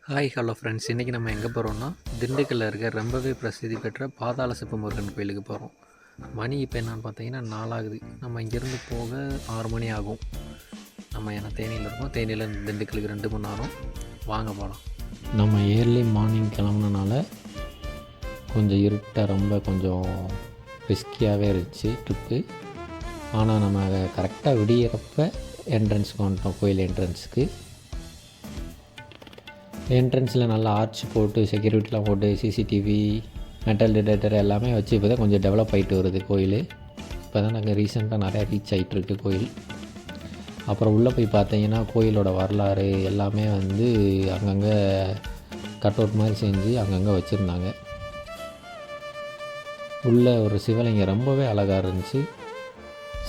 Hi hello friends, இன்றைக்கி நம்ம எங்கே போகிறோம்னா திண்டுக்கல்லில் இருக்க ரொம்பவே பிரசித்தி பெற்ற பாதாள சிற்ப முருகன் கோயிலுக்கு போகிறோம். மணி இப்போ என்னென்னு பார்த்தீங்கன்னா 4 ஆகுது. நம்ம இங்கேருந்து போக 6 மணி ஆகும். நம்ம ஏன்னா தேனியில் இருக்கோம். தேனியிலேருந்து திண்டுக்கலுக்கு 2 மணி நேரம். வாங்க போகலாம். நம்ம ஏர்லி மார்னிங் கிளம்புனனால கொஞ்சம் இருட்டாக கொஞ்சம் ரிஸ்கியாகவே இருந்துச்சு ட்ரிப்பு. ஆனால் நம்ம கரெக்டாக விடியறப்ப என்ட்ரன்ஸுக்கு வந்துட்டோம். கோயில் என்ட்ரன்ஸுக்கு. என்ட்ரன்ஸில் நல்லா ஆர்ச் போட்டு செக்யூரிட்டிலாம் போட்டு சிசிடிவி மெட்டல் டிடெக்டர் எல்லாமே வச்சு இப்போ தான் கொஞ்சம் டெவலப் ஆகிட்டு வருது கோயில். இப்போ தான் நாங்கள் ரீசெண்டாக நிறையா ரீச் ஆகிட்டுருக்கு கோயில். அப்புறம் உள்ளே போய் பார்த்தீங்கன்னா கோயிலோட வரலாறு எல்லாமே அங்கங்கே கட் அவுட் மாதிரி செஞ்சு அங்கங்கே வச்சுருந்தாங்க. உள்ளே ஒரு சிவலிங்கம் ரொம்பவே அழகாக இருந்துச்சு.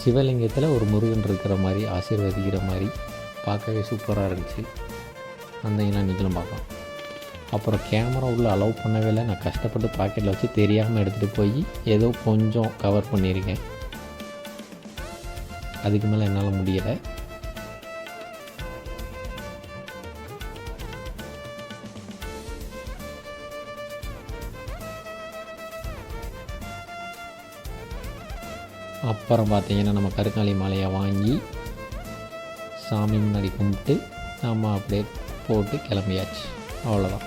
சிவலிங்கத்தில் ஒரு முருகன் இருக்கிற மாதிரி ஆசீர்வதிக்கிற மாதிரி பார்க்கவே சூப்பராக இருந்துச்சு. வந்தீங்கன்னா நீங்களும் பார்க்கலாம். அப்புறம் கேமரா உள்ளே அலோவ் பண்ணவே இல்லை. நான் கஷ்டப்பட்டு பாக்கெட்டில் வச்சு தெரியாமல் எடுத்துகிட்டு போய் ஏதோ கொஞ்சம் கவர் பண்ணியிருக்கேன். அதுக்கு மேலே என்னால் முடியலை. அப்புறம் பார்த்தீங்கன்னா நம்ம கருங்காலி மாலையை வாங்கி சாமி முன்னாடி கும்பிட்டு நம்ம அப்படியே போட்டு கிளம்பியாச்சு. அவ்வளோதான்.